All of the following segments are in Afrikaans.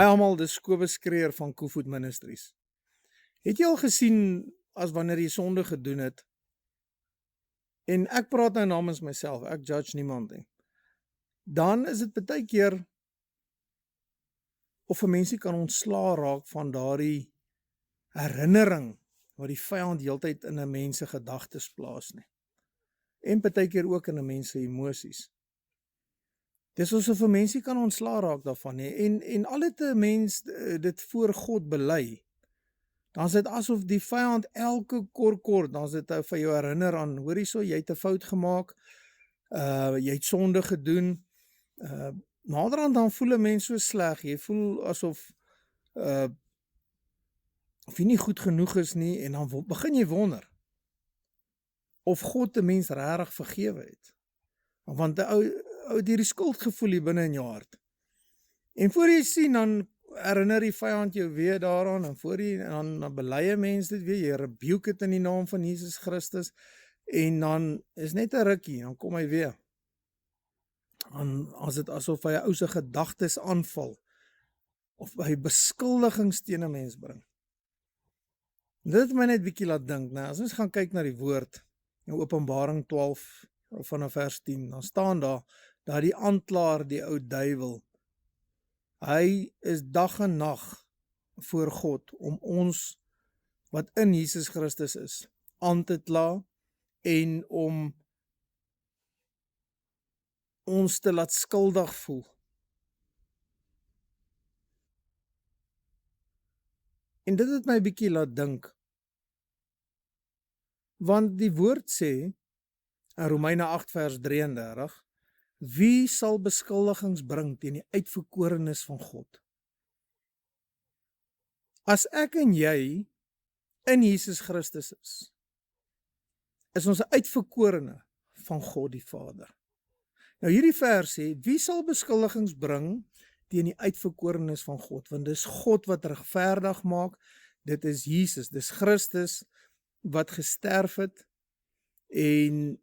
Hi almal, dis Kobus Kreer van Koevoet Ministries. Het jy al gesien as wanneer jy sonde gedoen het? En ek praat nou namens myself, ek judge niemand nie. Dan is dit baie keer of 'n mensie kan ontslaa raak van daardie herinnering wat die vyand heeltyd in 'n mens se gedagtes plaas nie. En baie keer ook in 'n mens se emosies. Dis asof 'n mensie kan ontslaa raak daarvan nie. En al het 'n mens dit voor God bely, dan is dit asof die vyand elke kort, dan is dit vir jou herinner aan, hoor hierso, jy het 'n fout gemaak, jy het sonde gedoen, naderhand dan voel 'n mens so sleg, jy voel asof of jy nie goed genoeg is nie, en dan begin jy wonder of God 'n mens regtig vergewe het. Want ou die skuldgevoel hier binne in jou hart. En voor jy sien, dan herinner die vyand jou weer daaraan, en dan bely 'n mens dit weer, jy rebuke dit in die naam van Jesus Christus, en dan is net 'n rukkie, dan kom hy weer. As dit asof hy 'n ou se gedagtes aanval, of hy beskuldigings teen 'n mens bring. Dit het my net bietjie laat dink, as ons gaan kyk na die woord, in Openbaring 12, vanaf vers 10, dan staan daar, dat die aanklaer, die ou duiwel, hy is dag en nag voor God, om ons, wat in Jesus Christus is, aan te kla, en om ons te laat skuldig voel. En dit het my bietjie laat dink, want die woord sê, in Romeine 8 vers 33, wie sal beskuldigings bring teen die uitverkorenes van God? As ek en jy in Jesus Christus is ons 'n uitverkorene van God die Vader. Nou hierdie vers sê, wie sal beskuldigings bring teen die uitverkorenes van God? Want dis God wat regverdig maak, dit is Jesus, dis Christus wat gesterf het, en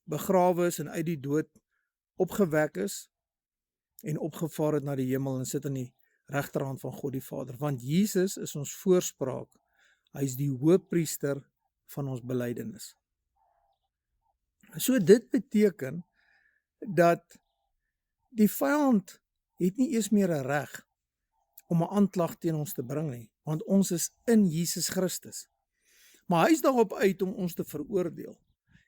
begrawe is en uit die dood opgewek is, en opgevaar het na die hemel, en sit aan die regterhand van God die Vader. Want Jesus is ons voorspraak, hy is die hoëpriester van ons belydenis. So dit beteken, dat die vyand het nie eers meer 'n reg om 'n aanklag teen ons te bring nie, want ons is in Jesus Christus. Maar hy is daarop uit om ons te veroordeel,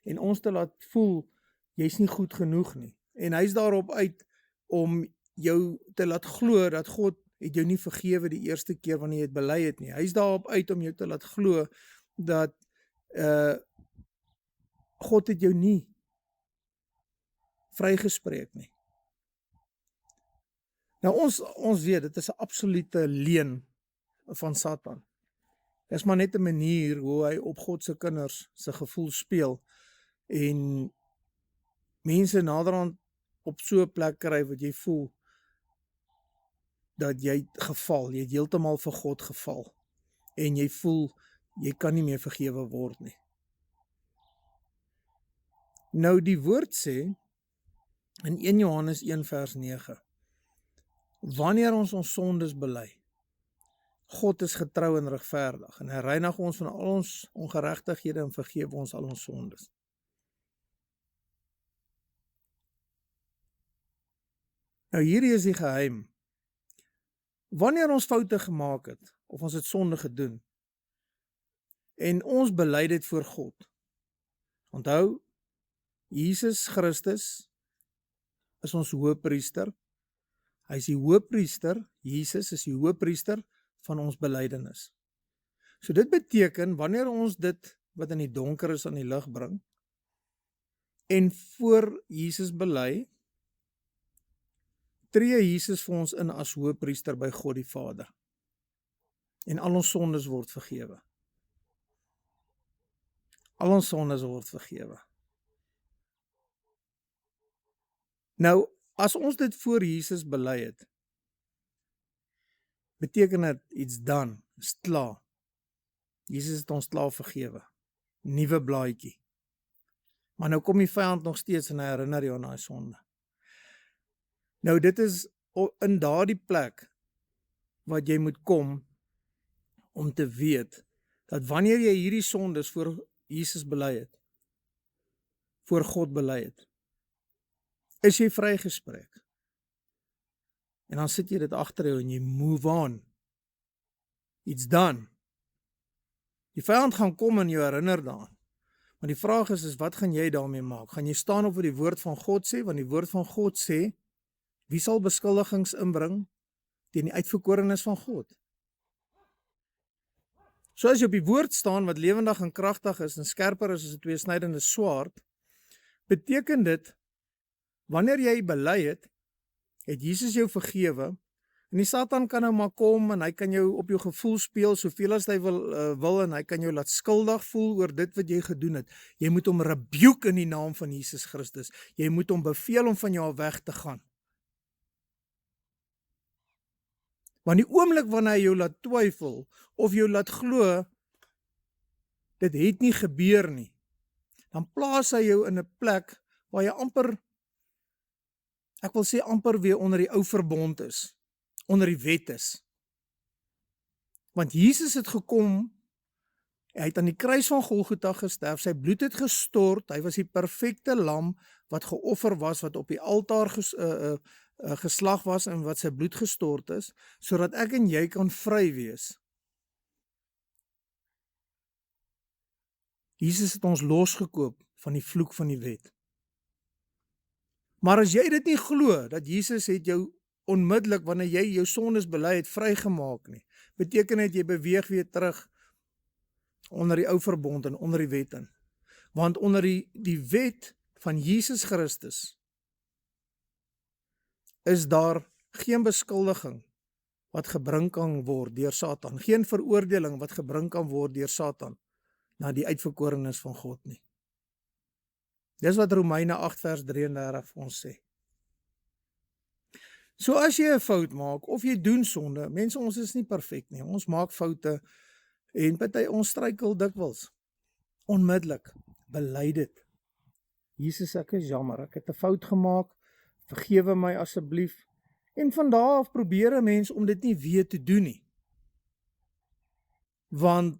en ons te laat voel, jy's nie goed genoeg nie. En hy is daarop uit om jou te laat glo dat God het jou nie vergewe die eerste keer wanneer jy het bely het nie. Hy is daarop uit om jou te laat glo dat God het jou nie vrygespreek nie. Nou ons weet, dit is 'n absolute leuen van Satan. Dit is maar net 'n manier hoe hy op God se kinders se gevoel speel, en mense naderhand op so 'n plek kry wat jy voel dat jy het geval, jy het heeltemal vir God geval, en jy voel jy kan nie meer vergewe word nie. Nou die woord sê in 1 Johannes 1 vers 9, wanneer ons sondes bely, God is getrou en regverdig, en hy reinig ons van al ons ongeregtighede en vergewe ons al ons sondes. Nou hierdie is die geheim. Wanneer ons foute gemaak het, of ons het sonde gedoen, en ons bely dit voor God, onthou, Jesus Christus is ons hoëpriester, hy is die hoëpriester, Jesus is die hoëpriester van ons belydenis. So dit beteken, wanneer ons dit wat in die donker is aan die lig bring, en voor Jesus bely, tree Jesus vir ons in as hoëpriester by God die Vader. En al ons sondes word vergewe. Al ons sondes word vergewe. Nou, as ons dit voor Jesus bely het, beteken dit iets dan, is klaar. Jesus het ons klaar vergewe. Nuwe blaadjie. Maar nou kom die vyand nog steeds en hy herinner jou aan daai sonde. Nou dit is in daardie plek wat jy moet kom om te weet dat wanneer jy hierdie sondes voor Jesus bely het, voor God bely het, is jy vrygespreek. En dan sit jy dit agter jou en jy move on. It's done. Die vyand gaan kom en jou herinner daaraan. Maar die vraag is wat gaan jy daarmee maak? Gaan jy staan op wat die woord van God sê? Want die woord van God sê, wie sal beskuldigings inbring teen die uitverkorenes van God? So as jy op die woord staan wat lewendig en kragtig is en skerper is as 'n tweesnydende swaard, beteken dit, wanneer jy bely het Jesus jou vergewe, en die Satan kan nou maar kom en hy kan jou op jou gevoel speel soveel as hy wil en hy kan jou laat skuldig voel oor dit wat jy gedoen het. Jy moet hom rebuke in die naam van Jesus Christus. Jy moet hom beveel om van jou af weg te gaan. Want die oomblik wanneer hy jou laat twyfel of jou laat glo, dit het nie gebeur nie, dan plaas hy jou in 'n plek waar jy amper, ek wil sê amper weer onder die ou verbond is, onder die wet is. Want Jesus het gekom, hy het aan die kruis van Golgotha gesterf, sy bloed het gestort, hy was die perfekte lam wat geoffer was, wat op die altaar geslag was en wat sy bloed gestort is, sodat ek en jy kan vry wees. Jesus het ons losgekoop van die vloek van die wet. Maar as jy dit nie glo, dat Jesus het jou onmiddellik, wanneer jy jou sondes bely het, vrygemaak nie, beteken dit jy beweeg weer terug onder die ou verbond en onder die wet in. Want onder die wet van Jesus Christus is daar geen beskuldiging wat gebring kan word deur Satan, geen veroordeling wat gebring kan word deur Satan na die uitverkorenes van God nie. Dis wat Romeine 8 vers 33 vir ons sê. So as jy 'n fout maak, of jy doen sonde, mense, ons is nie perfek nie, ons maak foute, en party ons struikel dikwels, onmiddellik, bely dit. Jesus, ek is jammer, ek het 'n fout gemaak, vergewe my asseblief, en van daar af probeer 'n mens om dit nie weer te doen nie. Want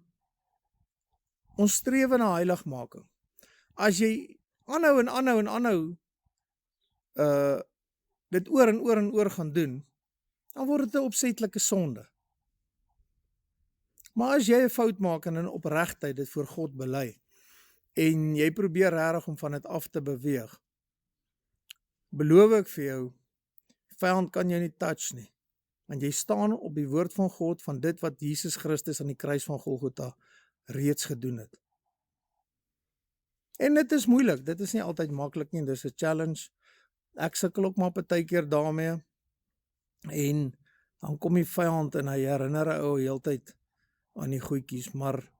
ons streef na heiligmaking. As jy aanhou dit oor en oor gaan doen, dan word dit 'n opsetlike sonde. Maar as jy 'n fout maak en in opregtheid dit voor God bely, en jy probeer regtig om van dit af te beweeg, beloof ek vir jou, vyand kan jou nie touch nie, want jy staan op die woord van God, van dit wat Jesus Christus aan die kruis van Golgotha reeds gedoen het. En dit is moeilik, dit is nie altyd maklik nie, dit is 'n challenge. Ek sukkel ook maar partykeer daarmee, en dan kom die vyand en hy herinner 'n ou heeltyd aan die goedjies, maar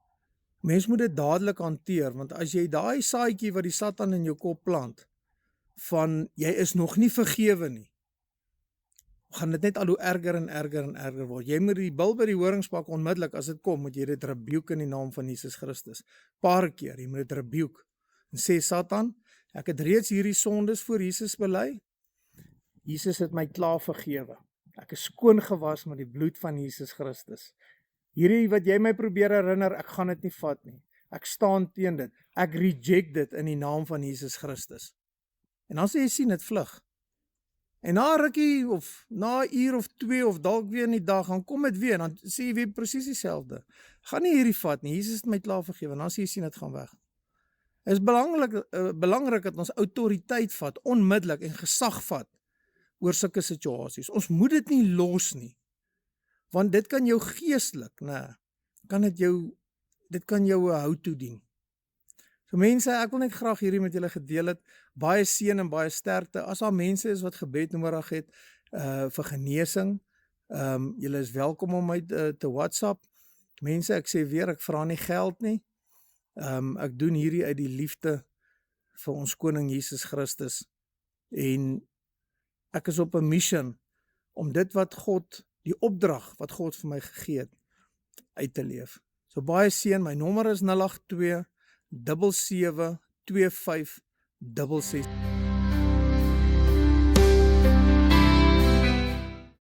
mens moet dit dadelik hanteer, want as jy daai saadjie wat die Satan in jou kop plant, van jy is nog nie vergewe nie, gaan dit net al hoe erger en erger en erger word. Jy moet die bil by die horingspak onmiddellik, as dit kom, moet jy dit rebuke in die naam van Jesus Christus. Paar keer, jy moet dit rebuke, en sê, Satan, ek het reeds hierdie sondes voor Jesus bely. Jesus het my klaar vergewe. Ek is skoon gewas met die bloed van Jesus Christus. Hierdie wat jy my probeer herinner, ek gaan dit nie vat nie. Ek staan teen dit. Ek reject dit in die naam van Jesus Christus. En dan sê jy sien, dit vlug. En na 'n rukkie, of na 'n uur of 2, of dalk weer in die dag, dan kom dit weer, en dan sê jy weer presies dieselfde. Gaan nie hierdie vat nie, Jesus het my klaar vergewe, en dan sê jy sien, dit gaan weg. Het is belangrik dat ons autoriteit vat, onmiddellik, en gesag vat oor sulke situasies. Ons moet dit nie los nie, want dit kan jou geestelik, dit kan jou hou toedien. So mense, ek wil net graag hierdie met julle gedeel het, baie seën en baie sterkte. As daar mense is wat gebed nodig het vir genesing, julle is welkom om my te WhatsApp. Mense, ek sê weer, ek vra nie geld nie. Ek doen hierdie uit die liefde vir ons koning Jesus Christus, en ek is op 'n mission om dit wat God, die opdrag wat God vir my gegee het, uit te leef. So baie seën, my nommer is 082 77 25 66.